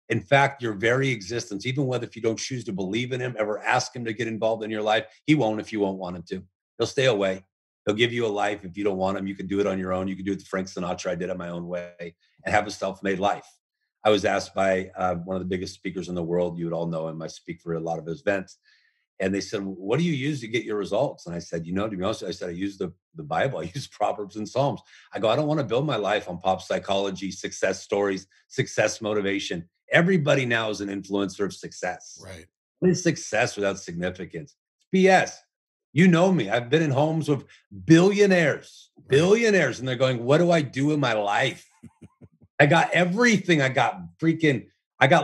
In fact, your very existence, even whether if you don't choose to believe in him, ever ask him to get involved in your life, he won't if you won't want him to. He'll stay away. He'll give you a life. If you don't want him, you can do it on your own. You can do it the Frank Sinatra, I did it my own way, and have a self-made life. I was asked by one of the biggest speakers in the world. You would all know him. I speak for a lot of his events. And they said, what do you use to get your results? And I said, to be honest, I said, I use the Bible. I use Proverbs and Psalms. I go, I don't want to build my life on pop psychology, success stories, success motivation. Everybody now is an influencer of success. Right. What is success without significance? It's BS. You know me. I've been in homes with billionaires, and they're going, what do I do in my life? I got everything. I got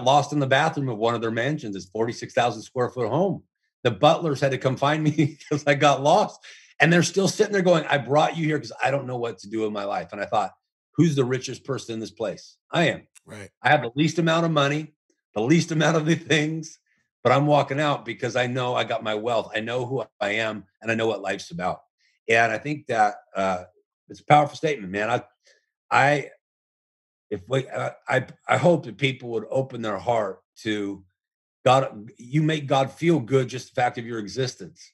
lost in the bathroom of one of their mansions. It's 46,000 square foot home. The butlers had to come find me because I got lost. And they're still sitting there going, I brought you here because I don't know what to do in my life. And I thought, who's the richest person in this place? I am. Right. I have the least amount of money, the least amount of the things, but I'm walking out because I know I got my wealth. I know who I am, and I know what life's about. And I think that it's a powerful statement, man. I hope that people would open their heart to God. You make God feel good, just the fact of your existence.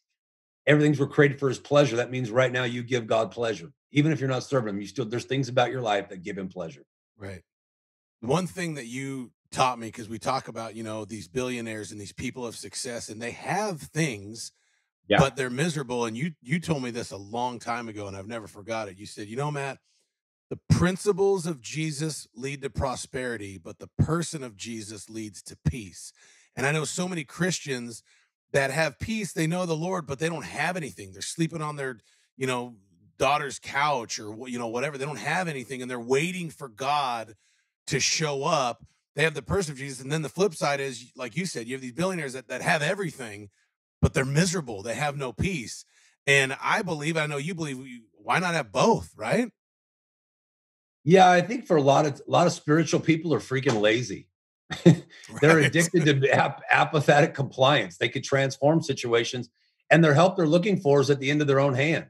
Everything's were created for his pleasure. That means right now you give God pleasure. Even if you're not serving him, there's things about your life that give him pleasure. Right. One thing that you taught me, because we talk about, these billionaires and these people of success, and they have things, but they're miserable. And you told me this a long time ago, and I've never forgot it. You said, Matt, the principles of Jesus lead to prosperity, but the person of Jesus leads to peace. And I know so many Christians that have peace. They know the Lord, but they don't have anything. They're sleeping on their, daughter's couch or, whatever. They don't have anything, and they're waiting for God to show up. They have the person of Jesus. And then the flip side is, like you said, you have these billionaires that have everything, but they're miserable. They have no peace. And I know you believe, why not have both, right? Yeah, I think for a lot of spiritual people are freaking lazy. They're addicted to apathetic compliance. They could transform situations, and their help they're looking for is at the end of their own hand.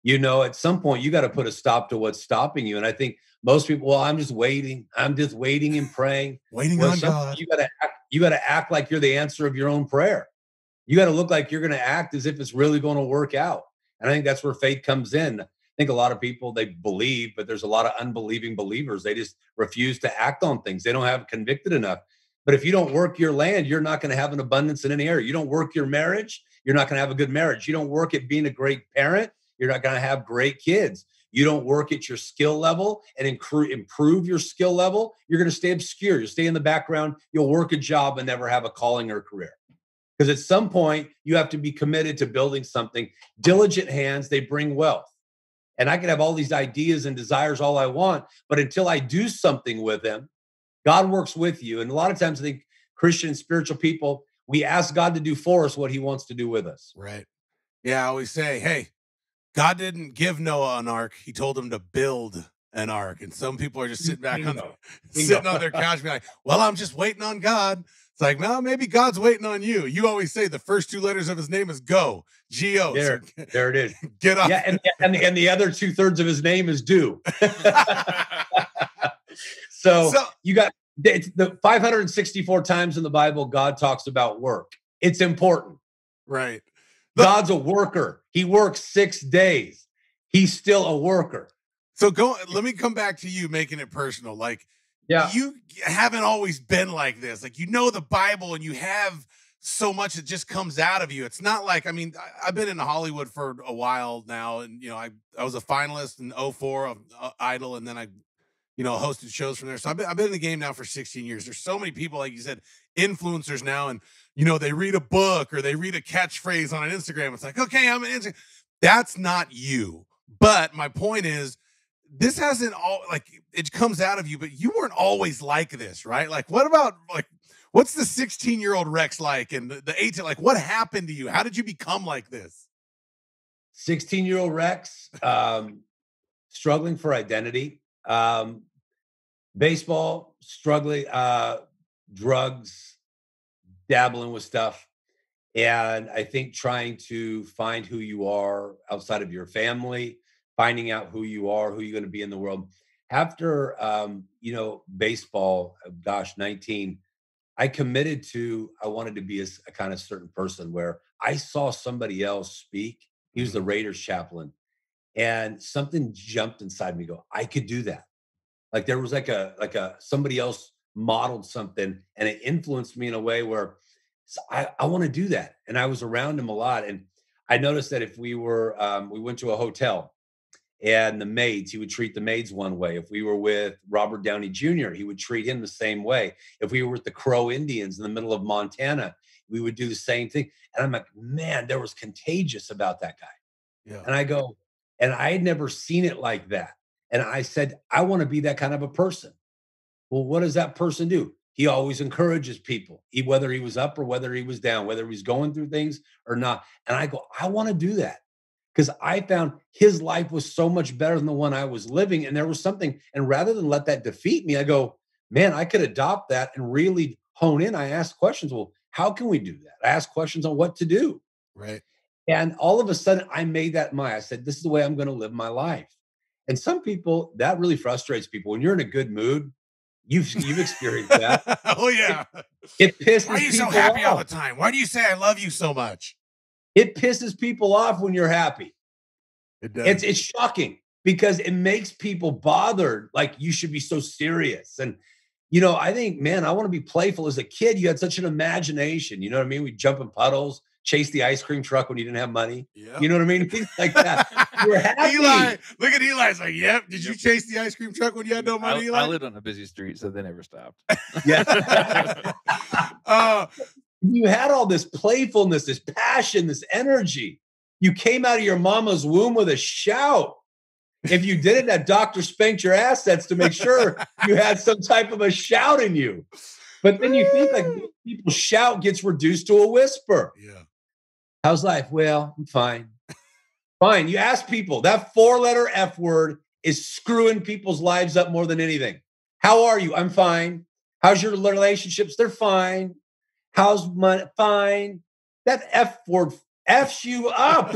At some point you got to put a stop to what's stopping you. And I think most people, well, I'm just waiting and praying. Waiting on God. You got to act like you're the answer of your own prayer. You got to look like you're going to act as if it's really going to work out. And I think that's where faith comes in. I think a lot of people, they believe, but there's a lot of unbelieving believers. They just refuse to act on things. They don't have convicted enough. But if you don't work your land, you're not going to have an abundance in any area. You don't work your marriage, you're not going to have a good marriage. You don't work at being a great parent, you're not going to have great kids. You don't work at your skill level and improve your skill level, you're going to stay obscure. You'll stay in the background. You'll work a job and never have a calling or career. Because at some point, you have to be committed to building something. Diligent hands, they bring wealth. And I can have all these ideas and desires all I want, but until I do something with them, God works with you. And a lot of times I think Christian spiritual people, we ask God to do for us what he wants to do with us. Right. Yeah, I always say, hey, God didn't give Noah an ark. He told him to build an ark. And some people are just sitting back sitting on their couch being like, well, I'm just waiting on God. It's like, no, maybe God's waiting on you. You always say the first two letters of his name is go, G-O. There it is. Get up. Yeah, and the other 2/3 of his name is do. So you got the 564 times in the Bible, God talks about work. It's important. Right. God's a worker. He works 6 days. He's still a worker. So let me come back to you making it personal. Like Yeah. you haven't always been like this. Like you know the Bible and you have so much that just comes out of you. It's not like, I mean, I've been in Hollywood for a while now, and I was a finalist in '04 of Idol, and then I hosted shows from there. So I've been in the game now for 16 years. There's so many people, like you said, influencers now, and they read a book or they read a catchphrase on an Instagram. It's like, okay, I'm an Instagram. That's not you. But my point is, this hasn't all like it comes out of you, but you weren't always like this, right? Like, what about what's the 16-year-old Rex like, and the 18? Like, what happened to you? How did you become like this? 16-year-old Rex, struggling for identity. Baseball, struggling, drugs, dabbling with stuff. And I think trying to find who you are outside of your family, finding out who you are, who you're going to be in the world. After, baseball, gosh, 19, I committed to, I wanted to be a kind of certain person where I saw somebody else speak. He was the Raiders chaplain. And something jumped inside me, go, I could do that. Like there was like a somebody else modeled something and it influenced me in a way where I want to do that. And I was around him a lot. And I noticed that if we went to a hotel and the maids, he would treat the maids one way. If we were with Robert Downey Jr., he would treat him the same way. If we were with the Crow Indians in the middle of Montana, we would do the same thing. And I'm like, man, there was contagious about that guy. Yeah. And I go, and I had never seen it like that. And I said, I want to be that kind of a person. Well, what does that person do? He always encourages people, whether he was up or whether he was down, whether he's going through things or not. And I go, I want to do that because I found his life was so much better than the one I was living. And there was something, and rather than let that defeat me, I go, man, I could adopt that and really hone in. I ask questions. Well, how can we do that? I ask questions on what to do. Right. And all of a sudden I made that I said, this is the way I'm going to live my life. And some people, that really frustrates people. When you're in a good mood, you've experienced that. Oh yeah. It pisses Why are you so people happy all off. the time? Why do you say I love you so much? It pisses people off when you're happy. It does. It's shocking because it makes people bothered. Like you should be so serious. And I think, man, I want to be playful. As a kid, you had such an imagination. You know what I mean? We'd jump in puddles, chase the ice cream truck when you didn't have money. Yep. You know what I mean? Things like that. You're happy. Eli, look at Eli. It's like, yep. Did you chase the ice cream truck when you had no money, Eli? I lived on a busy street, so they never stopped. Yeah. You had all this playfulness, this passion, this energy. You came out of your mama's womb with a shout. If you did it, that doctor spanked your assets to make sure you had some type of a shout in you. But then you think like people's shout gets reduced to a whisper. Yeah. How's life? Well, I'm fine. Fine. You ask people, that 4-letter F word is screwing people's lives up more than anything. How are you? I'm fine. How's your relationships? They're fine. How's money? Fine. That F word F's you up.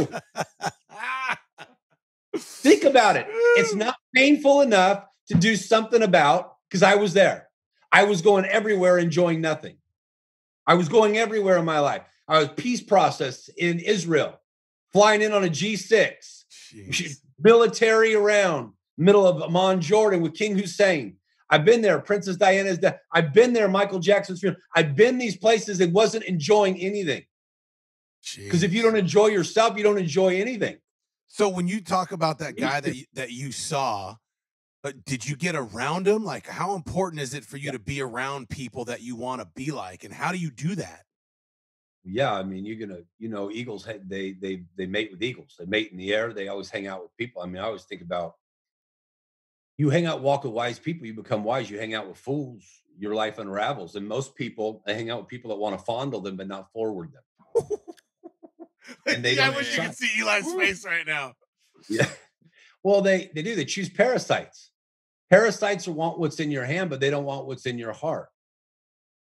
Think about it. It's not painful enough to do something about, because I was there. I was going everywhere, enjoying nothing. I was going everywhere in my life. I was peace process in Israel, flying in on a G6, military around, middle of Amman, Jordan with King Hussein. I've been there. Princess Diana's death. I've been there. Michael Jackson's funeral. I've been these places and wasn't enjoying anything. Because if you don't enjoy yourself, you don't enjoy anything. So when you talk about that guy that you saw, did you get around him? Like, how important is it for you to be around people that you want to be like, and how do you do that? Yeah, I mean, you're gonna, eagles. They mate with eagles. They mate in the air. They always hang out with people. I mean, I always think about you hang out, walk with wise people, you become wise. You hang out with fools, your life unravels. And most people, they hang out with people that want to fondle them but not forward them. And I wish you could see Eli's face right now. Yeah. Well, they do. They choose parasites. Parasites want what's in your hand, but they don't want what's in your heart.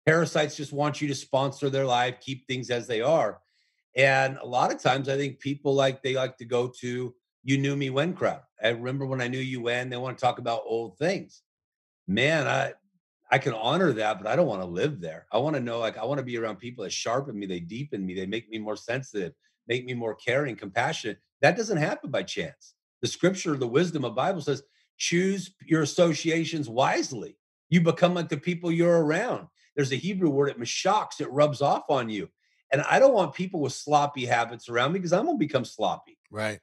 Parasites just want you to sponsor their life, keep things as they are. And a lot of times I think people they like to go to you knew me when crowd. I remember when I knew you when. They want to talk about old things. Man, I can honor that, but I don't want to live there. I want to know, I want to be around people that sharpen me, they deepen me, they make me more sensitive, make me more caring, compassionate. That doesn't happen by chance. The scripture, the wisdom of Bible says, choose your associations wisely. You become like the people you're around. There's a Hebrew word, it mashaks, it rubs off on you. And I don't want people with sloppy habits around me because I'm going to become sloppy. Right.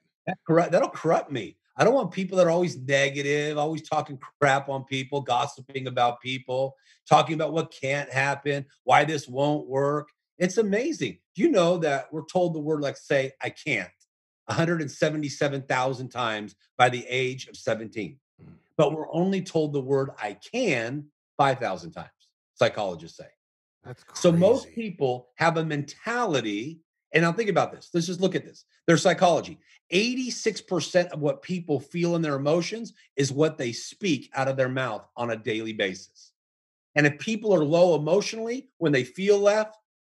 That'll corrupt me. I don't want people that are always negative, always talking crap on people, gossiping about people, talking about what can't happen, why this won't work. It's amazing. Do you know that we're told the word, like, say, I can't 177,000 times by the age of 17, but we're only told the word I can 5,000 times, psychologists say. That's crazy. So most people have a mentality, and now think about this. Let's just look at this. Their psychology. 86% of what people feel in their emotions is what they speak out of their mouth on a daily basis. And if people are low emotionally, when they feel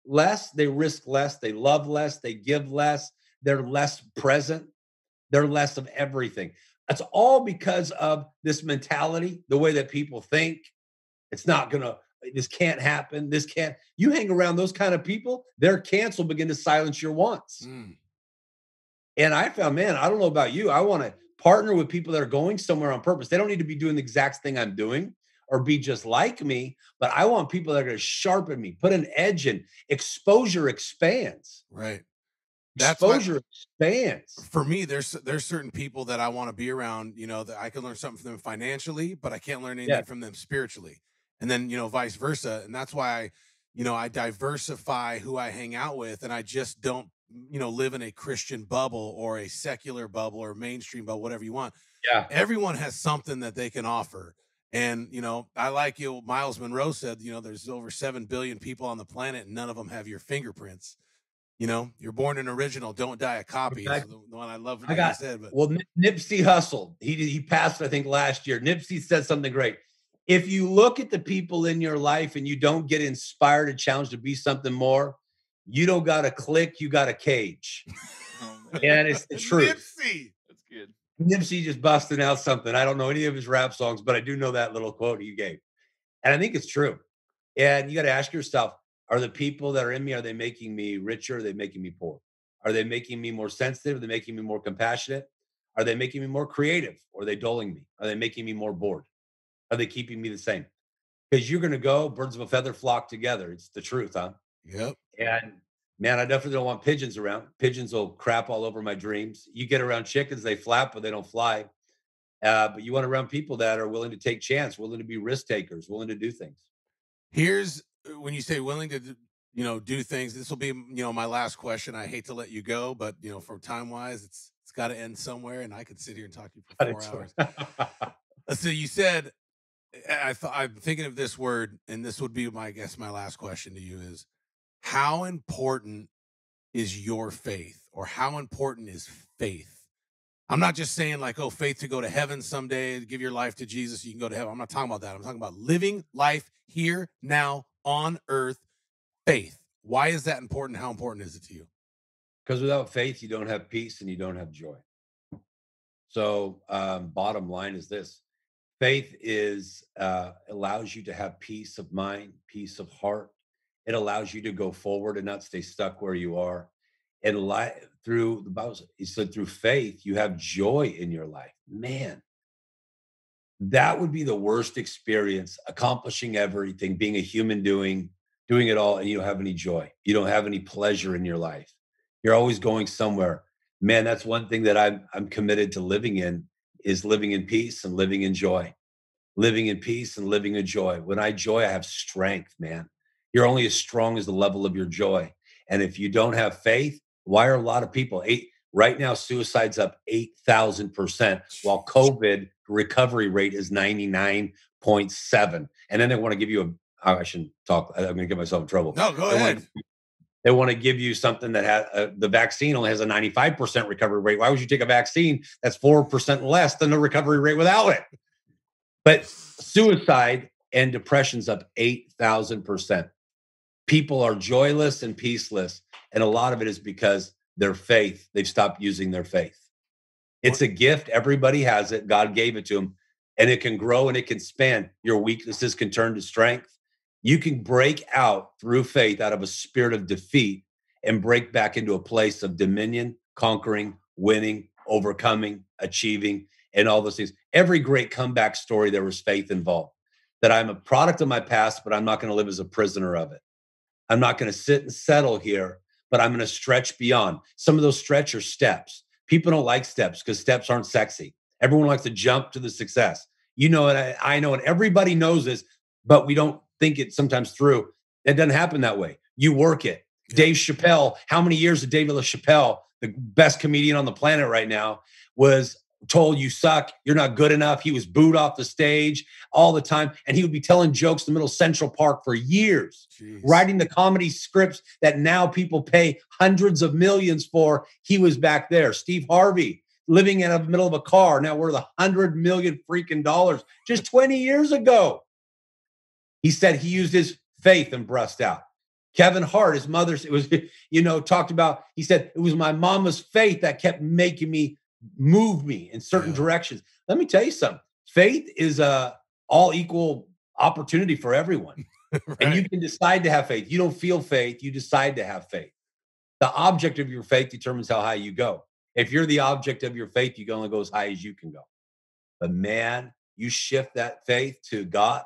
less, they risk less, they love less, they give less, they're less present, they're less of everything. That's all because of this mentality, the way that people think. It's not gonna, this can't happen. This can't. You hang around those kind of people, their can'ts will begin to silence your wants. And I found, man, I don't know about you. I want to partner with people that are going somewhere on purpose. They don't need to be doing the exact thing I'm doing or be just like me, but I want people that are going to sharpen me, put an edge in. Exposure expands. Right. Exposure expands. For me, there's certain people that I want to be around, that I can learn something from them financially, but I can't learn anything from them spiritually. And then, vice versa. And that's why I diversify who I hang out with, and I just don't, live in a Christian bubble or a secular bubble or mainstream bubble, whatever you want. Yeah. Everyone has something that they can offer. And, I like Miles Monroe said, there's over 7 billion people on the planet and none of them have your fingerprints. You're born an original, don't die a copy. Exactly. The one I love what you said. But well, Nipsey Hussle, he passed, I think, last year. Nipsey said something great. If you look at the people in your life and you don't get inspired and challenged to be something more, you don't got a click, you got a cage. And it's the truth. Nipsey. That's good. Nipsey just busting out something. I don't know any of his rap songs, but I do know that little quote he gave. And I think it's true. And you got to ask yourself, are the people that are in me, are they making me richer? Are they making me poor? Are they making me more sensitive? Are they making me more compassionate? Are they making me more creative? Or are they dulling me? Are they making me more bored? Are they keeping me the same? Because you're going to go, birds of a feather flock together. It's the truth, huh? Yep. And man, I definitely don't want pigeons around. Pigeons will crap all over my dreams. You get around chickens, they flap, but they don't fly. But you want around people that are willing to take chance, willing to be risk takers, willing to do things. Here's when you say willing to, do things. This will be, my last question. I hate to let you go, but for time wise, it's got to end somewhere, and I could sit here and talk to you for 4 hours. So you said, I'm thinking of this word, and this would be my last question to you is, how important is your faith, or how important is faith? I'm not just saying like, oh, faith to go to heaven someday, give your life to Jesus, you can go to heaven. I'm not talking about that. I'm talking about living life here, now, on earth, faith. Why is that important? How important is it to you? Because without faith, you don't have peace and you don't have joy. So bottom line is this. Faith allows you to have peace of mind, peace of heart. It allows you to go forward and not stay stuck where you are. And through the Bible, he said, through faith, you have joy in your life. Man, that would be the worst experience, accomplishing everything, being a human doing it all, and you don't have any joy. You don't have any pleasure in your life. You're always going somewhere. Man, that's one thing that I'm committed to living in, is living in peace and living in joy. Living in peace and living in joy. When I joy, I have strength, man. You're only as strong as the level of your joy. And if you don't have faith, why are a lot of people right now, suicide's up 8,000%, while COVID recovery rate is 99.7. And then they want to give you I shouldn't talk. I'm going to get myself in trouble. No, go ahead. They want to give you something that has the vaccine only has a 95% recovery rate. Why would you take a vaccine that's 4% less than the recovery rate without it? But suicide and depression's up 8,000%. People are joyless and peaceless. And a lot of it is because their faith, they've stopped using their faith. It's a gift. Everybody has it. God gave it to them. And it can grow and it can span. Your weaknesses can turn to strength. You can break out through faith out of a spirit of defeat and break back into a place of dominion, conquering, winning, overcoming, achieving, and all those things. Every great comeback story, there was faith involved. That I'm a product of my past, but I'm not going to live as a prisoner of it. I'm not going to sit and settle here, but I'm going to stretch beyond. Some of those stretch are steps. People don't like steps because steps aren't sexy. Everyone likes to jump to the success. You know it, I know it. Everybody knows this, but we don't think it sometimes through. It doesn't happen that way. You work it. Dave Chappelle, how many years did David LaChapelle, the best comedian on the planet right now, was told you suck, you're not good enough. He was booed off the stage all the time. And he would be telling jokes in the middle of Central Park for years, writing the comedy scripts that now people pay hundreds of millions for. He was back there. Steve Harvey, living in the middle of a car, now worth $100 million freaking dollars just 20 years ago. He said he used his faith and breast out. Kevin Hart, his mother's, it was, talked about, he said, it was my mama's faith that kept making me move me in certain directions. Let me tell you something. Faith is all equal opportunity for everyone. Right. And you can decide to have faith. You don't feel faith. You decide to have faith. The object of your faith determines how high you go. If you're the object of your faith, you can only go as high as you can go. But man, you shift that faith to God,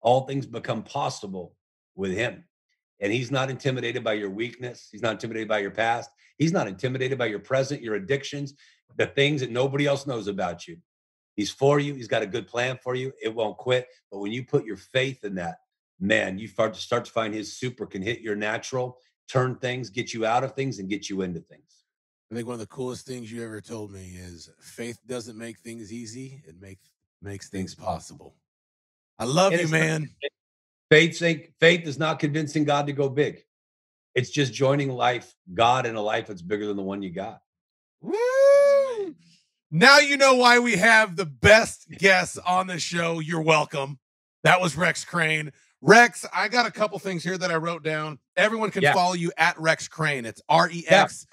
all things become possible with him. And he's not intimidated by your weakness. He's not intimidated by your past. He's not intimidated by your present, your addictions, the things that nobody else knows about you. He's for you. He's got a good plan for you. It won't quit. But when you put your faith in that, man, you start to find his super can hit your natural, turn things, get you out of things, and get you into things. I think one of the coolest things you ever told me is faith doesn't make things easy. It makes things possible. I love you, man. Faith is not convincing God to go big. It's just joining God in a life that's bigger than the one you got. Woo! Now you know why we have the best guests on the show. You're welcome. That was Rex Crain. Rex, I got a couple things here that I wrote down. Everyone can follow you at Rex Crain. It's REXCRAIN.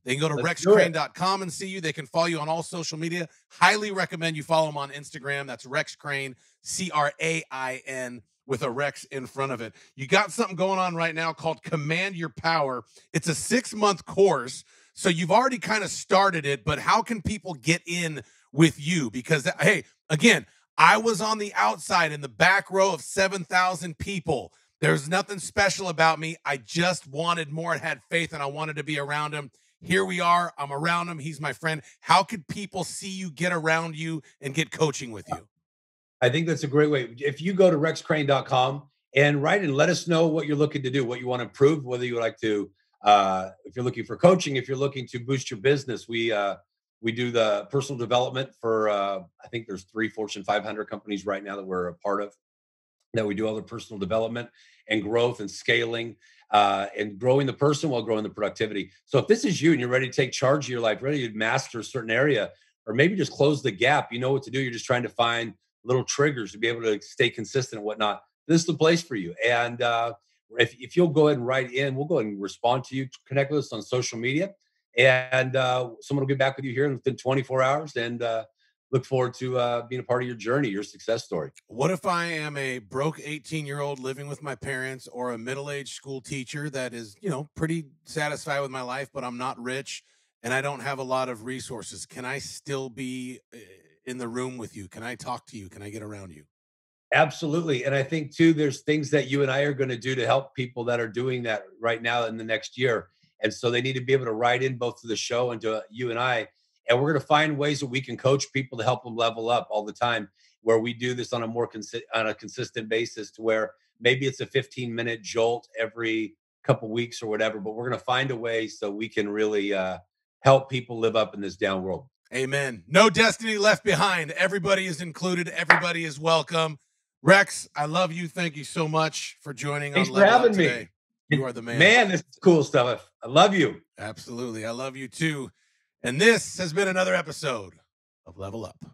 They can go to rexcrain.com and see you. They can follow you on all social media. Highly recommend you follow him on Instagram. That's Rex Crain, CRAIN, with a Rex in front of it. You got something going on right now called Command Your Power. It's a 6-month course. So you've already kind of started it, but how can people get in with you? Because, hey, again, I was on the outside in the back row of 7,000 people. There's nothing special about me. I just wanted more and had faith, and I wanted to be around him. Here we are. I'm around him. He's my friend. How could people see you, get around you, and get coaching with you? I think that's a great way. If you go to rexcrain.com and write and let us know what you're looking to do, what you want to improve, whether you would like to, if you're looking for coaching, if you're looking to boost your business, we do the personal development for, I think there's 3 Fortune 500 companies right now that we're a part of, that we do all the personal development and growth and scaling and growing the person while growing the productivity. So if this is you and you're ready to take charge of your life, ready to master a certain area, or maybe just close the gap, you know what to do. You're just trying to find little triggers to be able to stay consistent and whatnot. This is the place for you. And if you'll go ahead and write in, we'll go ahead and respond to you, connect with us on social media. And someone will get back with you here within 24 hours and look forward to being a part of your journey, your success story. What if I am a broke 18-year-old living with my parents, or a middle-aged school teacher that is, pretty satisfied with my life, but I'm not rich and I don't have a lot of resources? Can I still be in the room with you? Can I talk to you? Can I get around you? Absolutely. And I think too, there's things that you and I are going to do to help people that are doing that right now in the next year. And so they need to be able to write in both to the show and to you and I. And we're going to find ways that we can coach people to help them level up all the time, where we do this on a more consistent basis, to where maybe it's a 15-minute jolt every couple weeks or whatever, but we're going to find a way so we can really help people live up in this down world. Amen. No destiny left behind. Everybody is included. Everybody is welcome. Rex, I love you. Thank you so much for joining. Thanks for having me. You are the man. Man, this is cool stuff. I love you. Absolutely. I love you too. And this has been another episode of Level Up.